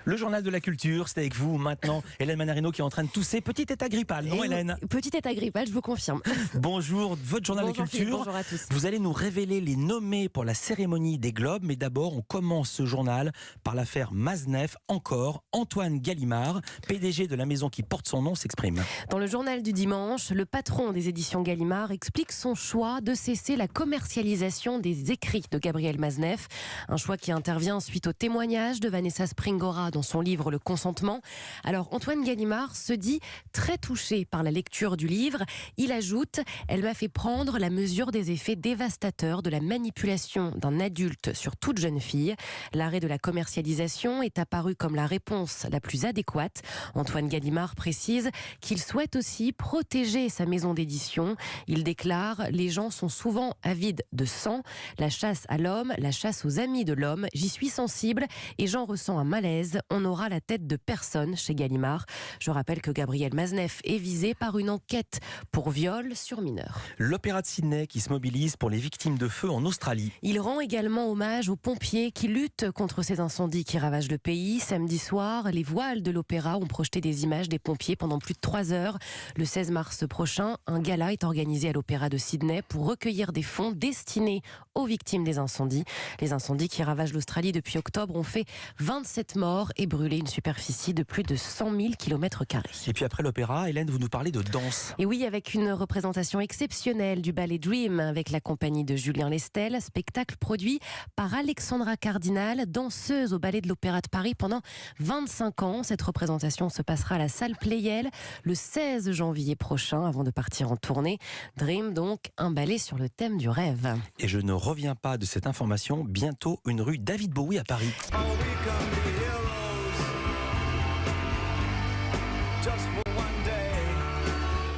Le journal de la culture, c'est avec vous maintenant. Hélène Manarino qui est en train de tousser. Petit état grippal, non Hélène? Petit état grippal, je vous confirme. Bonjour, votre journal Bonjour de culture. Philippe, bonjour à tous. Vous allez nous révéler les nommés pour la cérémonie des Globes. Mais d'abord, on commence ce journal par l'affaire Mazenef. Encore, Antoine Gallimard, PDG de la maison qui porte son nom, s'exprime. Dans le journal du dimanche, le patron des éditions Gallimard explique son choix de cesser la commercialisation des écrits de Gabriel Mazenef. Un choix qui intervient suite au témoignage de Vanessa Springora dans son livre Le Consentement. Alors Antoine Gallimard se dit très touché par la lecture du livre. Il ajoute « Elle m'a fait prendre la mesure des effets dévastateurs de la manipulation d'un adulte sur toute jeune fille. L'arrêt de la commercialisation est apparu comme la réponse la plus adéquate. » Antoine Gallimard précise qu'il souhaite aussi protéger sa maison d'édition. Il déclare « Les gens sont souvent avides de sang. La chasse à l'homme, la chasse aux amis de l'homme. J'y suis sensible et j'en ressens un malaise. On n'aura la tête de personne chez Gallimard. » Je rappelle que Gabriel Mazenef est visé par une enquête pour viol sur mineur. L'Opéra de Sydney qui se mobilise pour les victimes de feu en Australie. Il rend également hommage aux pompiers qui luttent contre ces incendies qui ravagent le pays. Samedi soir, les voiles de l'Opéra ont projeté des images des pompiers pendant plus de 3 heures. Le 16 mars prochain, un gala est organisé à l'Opéra de Sydney pour recueillir des fonds destinés aux victimes des incendies. Les incendies qui ravagent l'Australie depuis octobre ont fait 27 morts et brûlé une superficie de plus de 100 000 km². Et puis après l'opéra, Hélène, vous nous parlez de danse. Et oui, avec une représentation exceptionnelle du ballet Dream avec la compagnie de Julien Lestel, spectacle produit par Alexandra Cardinal, danseuse au ballet de l'Opéra de Paris pendant 25 ans. Cette représentation se passera à la salle Pleyel le 16 janvier prochain avant de partir en tournée. Dream donc, un ballet sur le thème du rêve. Et je ne reviens pas de cette information, bientôt une rue David Bowie à Paris.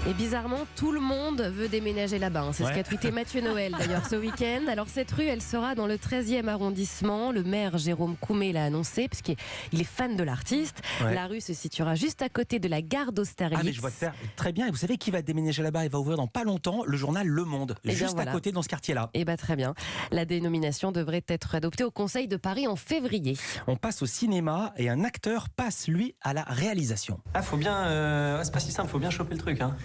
Et bizarrement, tout le monde veut déménager là-bas. C'est ce qu'a tweeté Mathieu Noël d'ailleurs ce week-end. Alors cette rue, elle sera dans le 13e arrondissement. Le maire Jérôme Coumet l'a annoncé parce qu'il est fan de l'artiste. Ouais. La rue se situera juste à côté de la gare d'Austerlitz. Ah mais je vois faire très bien. Et vous savez qui va déménager là-bas? Il va ouvrir dans pas longtemps le journal Le Monde, juste à côté dans ce quartier-là. Et très bien. La dénomination devrait être adoptée au Conseil de Paris en février. On passe au cinéma et un acteur passe lui à la réalisation. Ah faut bien, c'est pas si simple, faut bien choper le truc hein.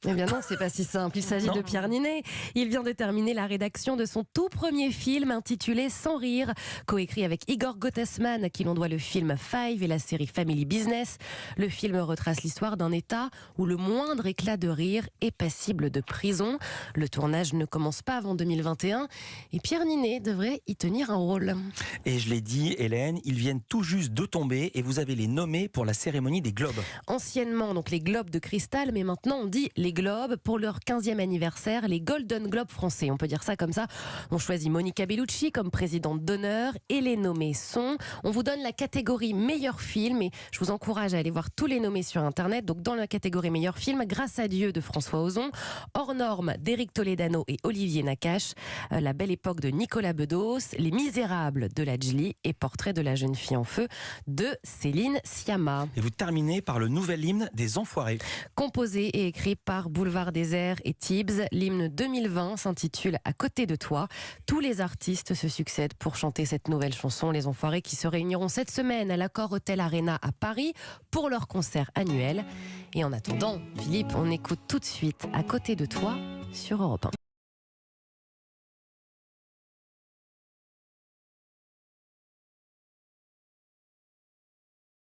Eh bien non, c'est pas si simple. Il s'agit de Pierre Ninet. Il vient de terminer la rédaction de son tout premier film intitulé Sans rire, coécrit avec Igor Gottesman, à qui l'on doit le film Five et la série Family Business. Le film retrace l'histoire d'un État où le moindre éclat de rire est passible de prison. Le tournage ne commence pas avant 2021 et Pierre Ninet devrait y tenir un rôle. Et je l'ai dit, Hélène, ils viennent tout juste de tomber et vous avez les nommés pour la cérémonie des Globes. Anciennement, donc les Globes de cristal, mais maintenant on dit les Globes pour leur 15e anniversaire, les Golden Globes français. On peut dire ça comme ça. On choisit Monica Bellucci comme présidente d'honneur et les nommés sont... On vous donne la catégorie meilleur film et je vous encourage à aller voir tous les nommés sur Internet. Donc dans la catégorie meilleur film, Grâce à Dieu de François Ozon, Hors normes d'Éric Toledano et Olivier Nakache, La belle époque de Nicolas Bedos, Les Misérables de Lajli et Portrait de la jeune fille en feu de Céline Sciamma. Et vous terminez par le nouvel hymne des Enfoirés. Composé et écrit par Boulevard Désert et Tibbs, l'hymne 2020 s'intitule À côté de toi. Tous les artistes se succèdent pour chanter cette nouvelle chanson. Les Enfoirés qui se réuniront cette semaine à l'Accor Hotel Arena à Paris pour leur concert annuel. Et en attendant, Philippe, on écoute tout de suite À côté de toi sur Europe 1.